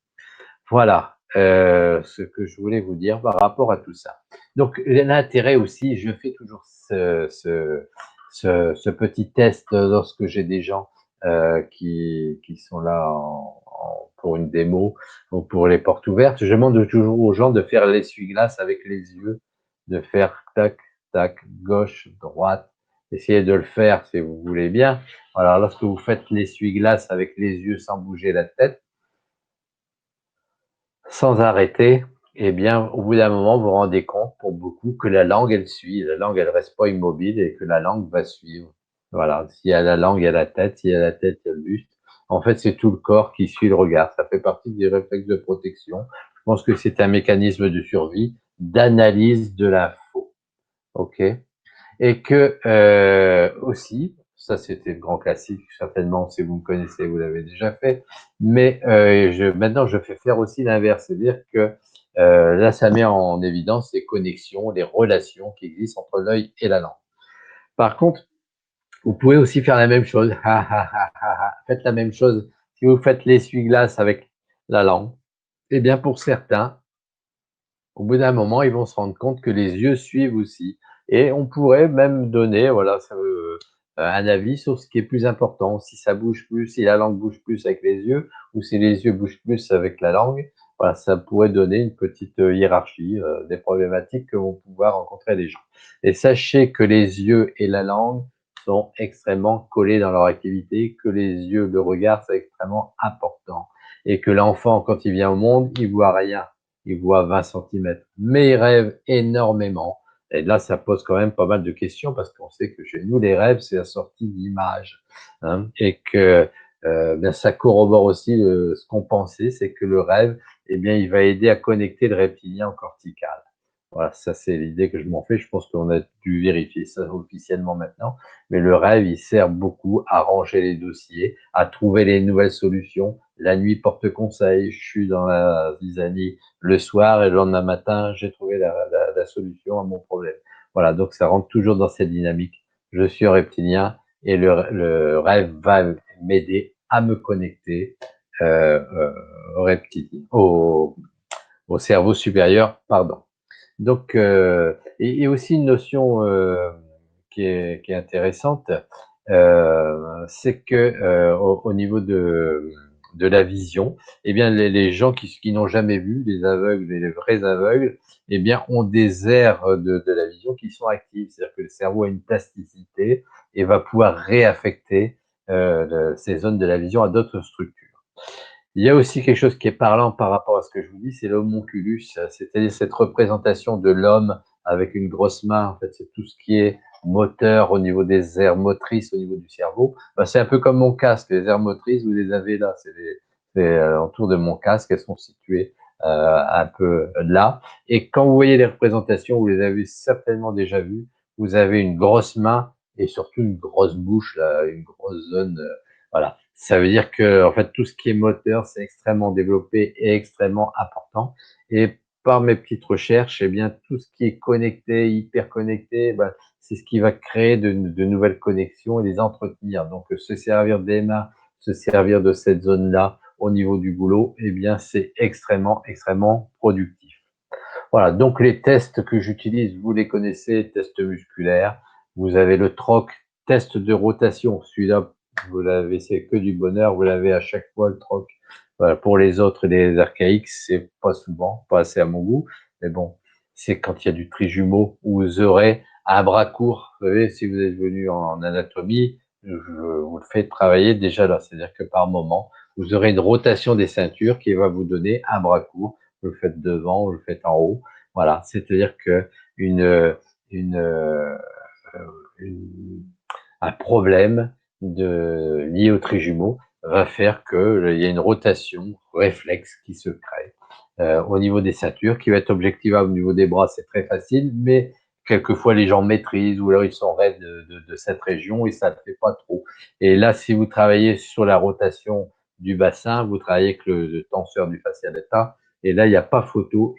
Speaker 1: Voilà ce que je voulais vous dire par rapport à tout ça. Donc l'intérêt aussi, je fais toujours ce petit test lorsque j'ai des gens qui sont là pour une démo ou pour les portes ouvertes. Je demande toujours aux gens de faire l'essuie-glace avec les yeux, de faire tac, tac, gauche, droite. Essayez de le faire si vous voulez bien. Alors, lorsque vous faites l'essuie-glace avec les yeux sans bouger la tête, sans arrêter, eh bien, au bout d'un moment, vous vous rendez compte, pour beaucoup, que la langue, elle suit. La langue, elle reste pas immobile et que la langue va suivre. Voilà. S'il y a la langue, il y a la tête. S'il y a la tête, il y a le buste. En fait, c'est tout le corps qui suit le regard. Ça fait partie des réflexes de protection. Je pense que c'est un mécanisme de survie, d'analyse de l'info. OK? Et que aussi, ça c'était le grand classique, certainement si vous me connaissez, vous l'avez déjà fait, mais maintenant je fais faire aussi l'inverse, c'est-à-dire que là ça met en évidence les connexions, les relations qui existent entre l'œil et la langue. Par contre, vous pouvez aussi faire la même chose, faites la même chose si vous faites l'essuie-glace avec la langue. Eh bien pour certains, au bout d'un moment, ils vont se rendre compte que les yeux suivent aussi. Et on pourrait même donner voilà, un avis sur ce qui est plus important, si ça bouge plus, si la langue bouge plus avec les yeux, ou si les yeux bougent plus avec la langue. Voilà, ça pourrait donner une petite hiérarchie des problématiques que vont pouvoir rencontrer les gens. Et sachez que les yeux et la langue sont extrêmement collés dans leur activité, que les yeux, le regard, c'est extrêmement important. Et que l'enfant, quand il vient au monde, il voit rien, il voit 20 centimètres, mais il rêve énormément. Et là, ça pose quand même pas mal de questions parce qu'on sait que chez nous, les rêves, c'est la sortie d'images. Hein, et que bien, ça corrobore aussi ce qu'on pensait, c'est que le rêve, eh bien, il va aider à connecter le reptilien au cortical. Voilà, ça c'est l'idée que je m'en fais. Je pense qu'on a dû vérifier ça officiellement maintenant. Mais le rêve, il sert beaucoup à ranger les dossiers, à trouver les nouvelles solutions. La nuit porte conseil. Je suis dans la zizanie le soir et le lendemain matin, j'ai trouvé la solution à mon problème. Voilà, donc ça rentre toujours dans cette dynamique. Je suis un reptilien et le rêve va m'aider à me connecter au reptilien, au cerveau supérieur, pardon. Donc, et aussi une notion qui est intéressante, c'est que au niveau de la vision, eh bien, les gens qui n'ont jamais vu, les aveugles et les vrais aveugles, eh bien, ont des aires de la vision qui sont actives. C'est-à-dire que le cerveau a une plasticité et va pouvoir réaffecter ces zones de la vision à d'autres structures. Il y a aussi quelque chose qui est parlant par rapport à ce que je vous dis, c'est l'homonculus, c'est-à-dire cette représentation de l'homme avec une grosse main. En fait, c'est tout ce qui est moteur au niveau des aires motrices, au niveau du cerveau. Ben, c'est un peu comme mon casque. Les aires motrices, vous les avez là. C'est autour de mon casque. Elles sont situées un peu là. Et quand vous voyez les représentations, vous les avez certainement déjà vues. Vous avez une grosse main et surtout une grosse bouche, là, une grosse zone. Voilà. Ça veut dire que, en fait, tout ce qui est moteur, c'est extrêmement développé et extrêmement important. Et par mes petites recherches, eh bien, tout ce qui est connecté, hyper connecté, ben, c'est ce qui va créer de nouvelles connexions et les entretenir. Donc, se servir des mains, se servir de cette zone-là au niveau du boulot, eh bien, c'est extrêmement, extrêmement productif. Voilà, donc les tests que j'utilise, vous les connaissez, tests musculaires. Vous avez le troc, test de rotation. Celui-là, vous l'avez, c'est que du bonheur. Vous l'avez à chaque fois, le troc. Voilà, pour les autres, les archaïques, c'est pas souvent, pas assez à mon goût. Mais bon, c'est quand il y a du trijumeau où vous aurez un bras court. Vous savez, si vous êtes venu en anatomie, je vous le fais travailler déjà là. C'est-à-dire que par moment, vous aurez une rotation des ceintures qui va vous donner un bras court. Vous le faites devant, vous le faites en haut. Voilà, c'est-à-dire que une, euh, une- un problème lié au trijumeau va faire qu'il y a une rotation réflexe qui se crée au niveau des ceintures, qui va être objectivable au niveau des bras, c'est très facile, mais quelquefois les gens maîtrisent ou alors ils sont raides de cette région et ça ne fait pas trop. Et là, si vous travaillez sur la rotation du bassin, vous travaillez avec le tenseur du fascia lata, et là, il n'y a pas photo,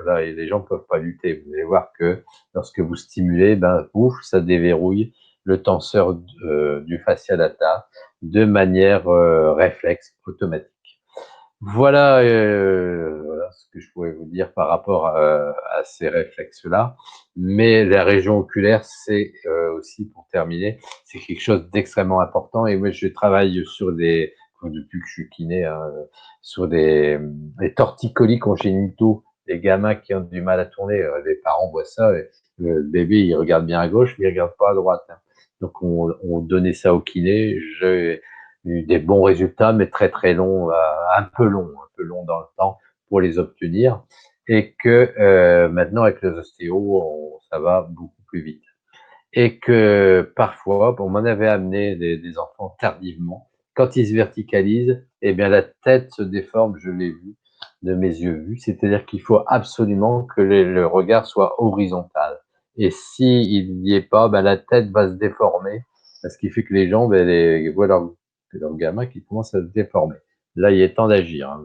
Speaker 1: là, et les gens ne peuvent pas lutter. Vous allez voir que lorsque vous stimulez, ben, ouf, ça déverrouille le tenseur du fascia lata de manière réflexe, automatique. Voilà ce que je pourrais vous dire par rapport à ces réflexes-là. Mais la région oculaire, c'est aussi, pour terminer, c'est quelque chose d'extrêmement important. Et moi, je travaille sur depuis que je suis kiné, hein, sur des torticolis congénitaux, des gamins qui ont du mal à tourner. Les parents voient ça, et le bébé, il regarde bien à gauche, mais il regarde pas à droite, hein. Donc, on donnait ça au kiné. J'ai eu des bons résultats, mais très très longs, un peu long dans le temps pour les obtenir. Et que maintenant, avec les ostéos, ça va beaucoup plus vite. Et que parfois, on m'en avait amené des enfants tardivement. Quand ils se verticalisent, eh bien la tête se déforme, je l'ai vu de mes yeux vus. C'est-à-dire qu'il faut absolument que le regard soit horizontal. Et si il n'y est pas, ben, la tête va se déformer, ce qui fait que les gens voient leur gamin qui commence à se déformer. Là, il est temps d'agir, hein.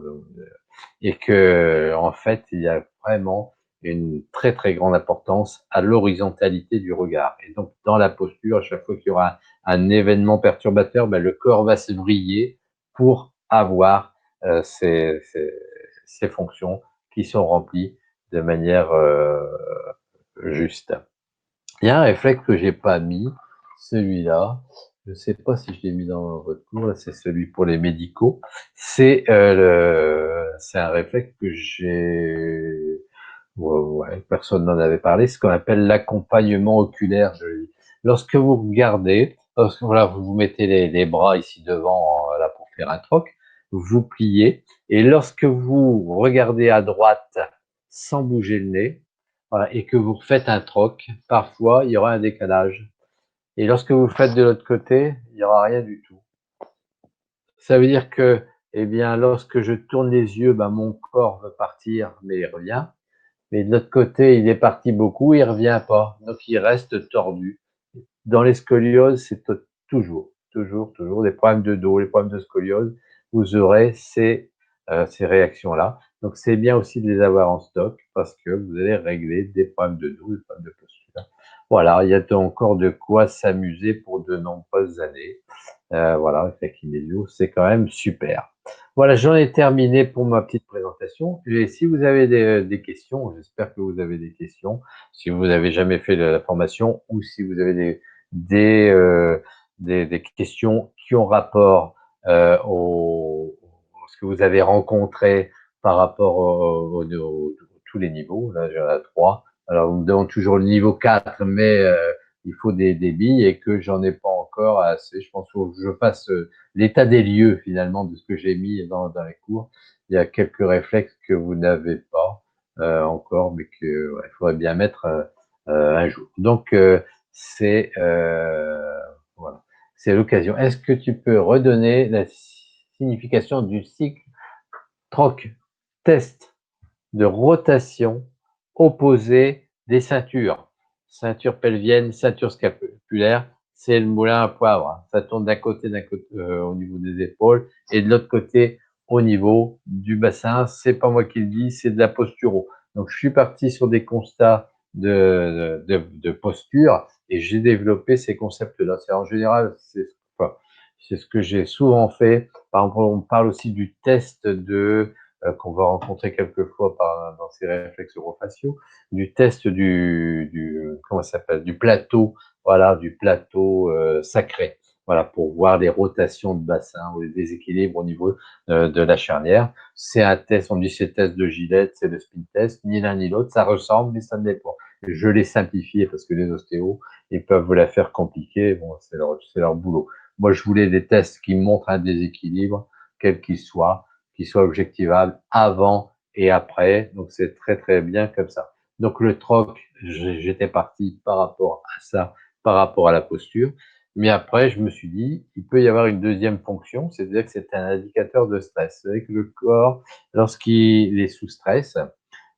Speaker 1: Et que, en fait, il y a vraiment une très très grande importance à l'horizontalité du regard. Et donc, dans la posture, à chaque fois qu'il y aura un événement perturbateur, ben, le corps va se vriller pour avoir ces fonctions qui sont remplies de manière juste. Il y a un réflexe que j'ai pas mis, celui-là. Je ne sais pas si je l'ai mis dans votre cours, là, c'est celui pour les médicaux. C'est un réflexe que ouais, personne n'en avait parlé, ce qu'on appelle l'accompagnement oculaire. Lorsque vous regardez, voilà, vous mettez les bras ici devant, là, pour faire un troc, vous pliez, et lorsque vous regardez à droite sans bouger le nez, voilà, et que vous faites un troc, parfois il y aura un décalage. Et lorsque vous faites de l'autre côté, il n'y aura rien du tout. Ça veut dire que, eh bien, lorsque je tourne les yeux, ben, mon corps veut partir, mais il revient. Mais de l'autre côté, il est parti beaucoup, il revient pas. Donc, il reste tordu. Dans les scolioses, c'est toujours des problèmes de dos, les problèmes de scoliose. Vous aurez ces réactions-là. Donc, c'est bien aussi de les avoir en stock parce que vous allez régler des problèmes de dos, des problèmes de posture. Voilà, il y a encore de quoi s'amuser pour de nombreuses années. Voilà, avec Inesio, c'est quand même super. Voilà, j'en ai terminé pour ma petite présentation. Et si vous avez des questions, j'espère que vous avez des questions, si vous n'avez jamais fait la formation ou si vous avez des, euh, des questions qui ont rapport ce que vous avez rencontré par rapport tous les niveaux. Là, j'en ai 3. Alors, on me demande toujours le niveau 4, mais il faut des billes et que j'en ai pas encore. encore assez. Je pense qu'il faut que je fasse l'état des lieux finalement de ce que j'ai mis dans les cours. Il y a quelques réflexes que vous n'avez pas encore, mais que ouais, il faudrait bien mettre un jour. Donc c'est voilà, c'est l'occasion. Est-ce que tu peux redonner la signification du cycle troc test de rotation opposée des ceintures? Ceinture pelvienne, ceinture scapulaire, c'est le moulin à poivre, hein. Ça tourne d'un côté au niveau des épaules et de l'autre côté au niveau du bassin. C'est pas moi qui le dis, c'est de la posturo. Donc je suis parti sur des constats de posture et j'ai développé ces concepts-là. C'est en général, enfin, c'est ce que j'ai souvent fait. Par exemple, on parle aussi du test qu'on va rencontrer quelquefois dans ces réflexes orofaciaux, du test comment ça s'appelle, du plateau, voilà, du plateau sacré, voilà, pour voir les rotations de bassin ou les déséquilibres au niveau de la charnière. C'est un test, on dit c'est le test de Gillette, c'est le spin test, ni l'un ni l'autre, ça ressemble, mais ça ne l'est pas. Je l'ai simplifié parce que les ostéos, ils peuvent vous la faire compliquée, bon, c'est leur boulot. Moi, je voulais des tests qui montrent un déséquilibre, quel qu'il soit, qui soit objectivable avant et après. Donc, c'est très, très bien comme ça. Donc, le troc, j'étais parti par rapport à ça, par rapport à la posture. Mais après, je me suis dit, il peut y avoir une deuxième fonction, c'est-à-dire que c'est un indicateur de stress. C'est vrai que le corps, lorsqu'il est sous stress,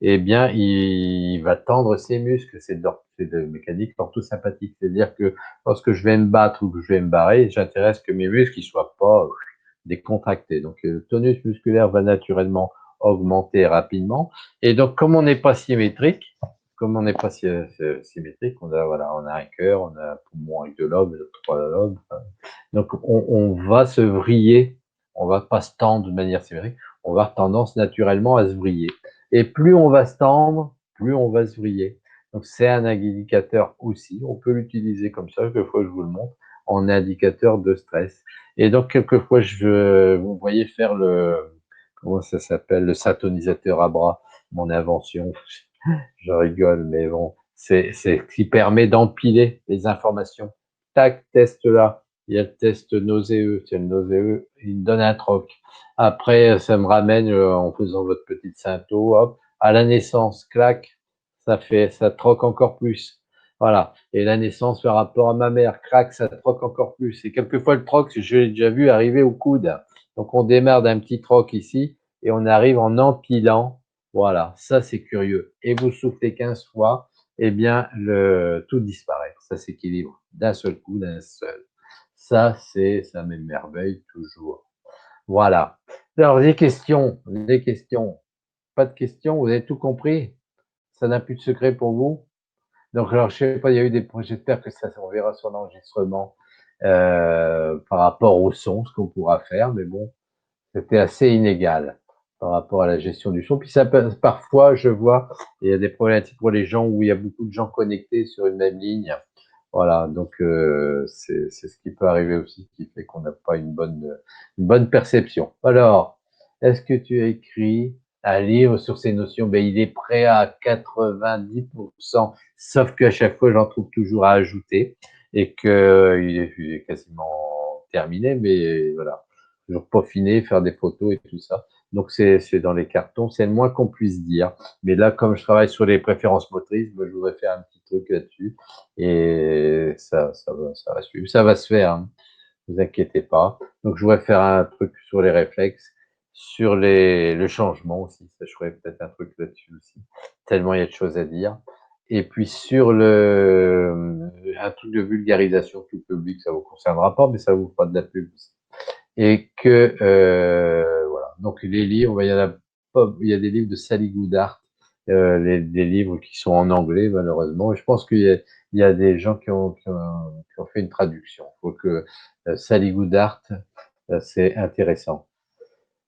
Speaker 1: eh bien, il va tendre ses muscles. C'est de mécanique orthosympathique. C'est-à-dire que lorsque je vais me battre ou que je vais me barrer, j'intéresse que mes muscles ne soient pas décontractés. Donc, le tonus musculaire va naturellement augmenter rapidement. Et donc, comme on n'est pas symétrique, on a un cœur, on a un poumon avec 2 lobes, 3 lobes. Donc, on va se vriller, on va pas se tendre de manière symétrique, on va avoir tendance naturellement à se vriller. Et plus on va se tendre, plus on va se vriller. Donc, c'est un indicateur aussi. On peut l'utiliser comme ça, quelquefois je vous le montre, en indicateur de stress. Et donc, quelquefois, vous voyez faire comment ça s'appelle, le syntonisateur à bras, mon invention. Je rigole, mais bon, c'est ce qui permet d'empiler les informations. Tac, test là. Il y a le test nauséeux. Tiens, le nauséeux, il me donne un troc. Après, ça me ramène en faisant votre petite syntho, hop, à la naissance, clac, ça troque encore plus. Voilà. Et la naissance par rapport à ma mère, crac, ça troque encore plus. Et quelquefois, le troc, je l'ai déjà vu arriver au coude. Donc, on démarre d'un petit troc ici et on arrive en empilant. Voilà, ça c'est curieux. Et vous soufflez 15 fois, eh bien, tout disparaît. Ça s'équilibre d'un seul coup, d'un seul. Ça m'émerveille toujours. Voilà. Alors, les questions. Pas de questions, vous avez tout compris? Ça n'a plus de secret pour vous? Donc, alors, je sais pas, il y a eu j'espère que ça, on verra sur l'enregistrement par rapport au son, ce qu'on pourra faire, mais bon, c'était assez inégal par rapport à la gestion du son. Puis ça, parfois, je vois, il y a des problématiques pour les gens où il y a beaucoup de gens connectés sur une même ligne. Voilà, donc c'est ce qui peut arriver aussi, qui fait qu'on n'a pas une bonne perception. Alors, est-ce que tu as écrit un livre sur ces notions? Ben, il est prêt à 90%, sauf qu'à chaque fois, j'en trouve toujours à ajouter et il est quasiment terminé, mais voilà, toujours peaufiner, faire des photos et tout ça. Donc, c'est dans les cartons, c'est le moins qu'on puisse dire. Mais là, comme je travaille sur les préférences motrices, ben, je voudrais faire un petit truc là-dessus. Et ça va suivre. Ça va se faire, hein. Ne vous inquiétez pas. Donc, je voudrais faire un truc sur les réflexes, sur le changement aussi. Ça, je ferais peut-être un truc là-dessus aussi. Tellement il y a de choses à dire. Et puis, sur un truc de vulgarisation tout public, ça vous concernera pas, mais ça vous fera de la pub aussi. Et que, voilà. Donc, les livres, il y en a pas, il y a des livres de Sally Goodhart, des livres qui sont en anglais, malheureusement. Et je pense il y a des gens qui ont fait une traduction. Il faut que Sally Goodhart, c'est intéressant.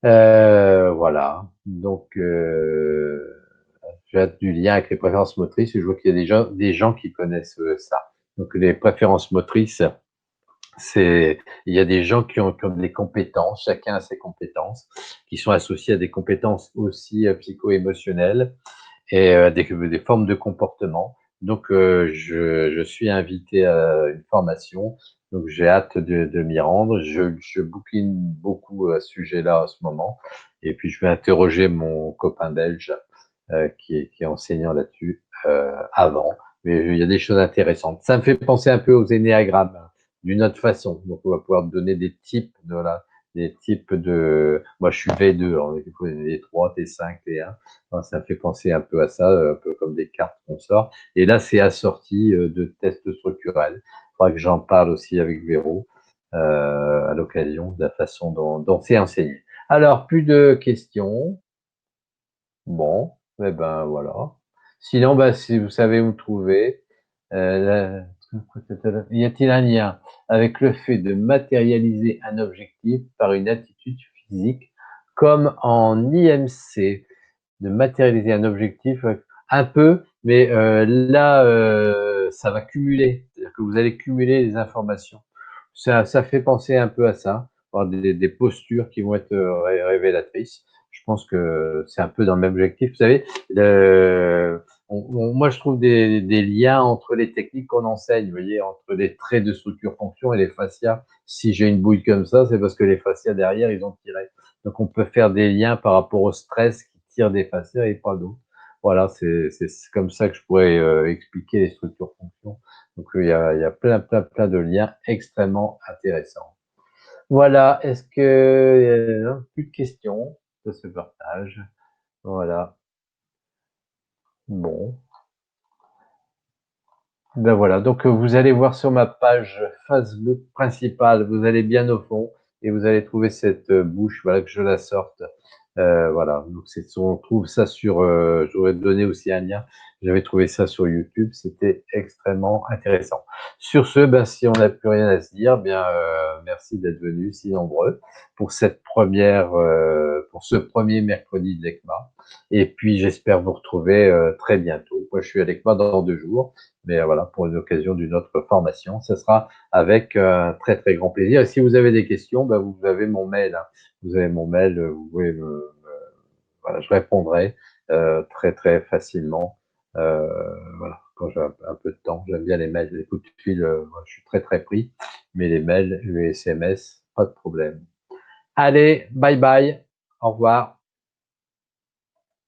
Speaker 1: Voilà. Donc, j'ai hâte du lien avec les préférences motrices. Je vois qu'il y a des gens qui connaissent ça. Donc, les préférences motrices, il y a des gens qui ont des compétences, chacun a ses compétences, qui sont associées à des compétences aussi psycho-émotionnelles et des formes de comportement. Donc, je suis invité à une formation Donc j'ai hâte de m'y rendre. Je bouquine beaucoup à ce sujet-là en ce moment. Et puis je vais interroger mon copain belge qui est enseignant là-dessus avant. Mais il y a des choses intéressantes. Ça me fait penser un peu aux énéagrammes d'une autre façon. Donc on va pouvoir donner des types des types de. Moi je suis V2, hein, il faut des 3, T5, T1. Enfin, ça me fait penser un peu à ça, un peu comme des cartes qu'on sort. Et là c'est assorti de tests structurels. Il faudra que j'en parle aussi avec Véro à l'occasion de la façon dont c'est enseigné. Alors, plus de questions. Bon, eh ben voilà. Sinon, bah, si vous savez où me trouver, y a-t-il un lien avec le fait de matérialiser un objectif par une attitude physique, comme en IMC, de matérialiser un objectif un peu, mais là, ça va cumuler, c'est-à-dire que vous allez cumuler les informations. Ça fait penser un peu à ça, avoir des postures qui vont être révélatrices. Je pense que c'est un peu dans le même objectif. Vous savez, moi je trouve des liens entre les techniques qu'on enseigne, vous voyez, entre les traits de structure-fonction et les fascias. Si j'ai une bouille comme ça, c'est parce que les fascias derrière, ils ont tiré. Donc on peut faire des liens par rapport au stress qui tire des fascias et pas d'autres. Voilà, c'est comme ça que je pourrais expliquer les structures-fonctions. Donc il y a plein de liens extrêmement intéressants. Voilà, est-ce que plus de questions de ce partage? Voilà. Bon, ben voilà. Donc vous allez voir sur ma page Facebook principale, vous allez bien au fond et vous allez trouver cette bouche. Voilà que je la sorte. Voilà. Donc on trouve ça sur. J'aurais donné aussi un lien. J'avais trouvé ça sur YouTube. C'était extrêmement intéressant. Sur ce, ben si on n'a plus rien à se dire, bien merci d'être venus si nombreux pour cette première, pour ce premier mercredi de l'ECMA. Et puis j'espère vous retrouver très bientôt. Moi, je suis à l'ECMA dans 2 jours. Mais voilà, pour une occasion d'une autre formation, ce sera avec un très très grand plaisir. Et si vous avez des questions, ben vous avez mon mail. Hein. Vous avez mon mail, vous pouvez voilà, je répondrai très très facilement. Voilà, quand j'ai un peu de temps, j'aime bien les mails, les coups de fil, je suis très très pris, mais les mails, les SMS, pas de problème. Allez, bye bye, au revoir.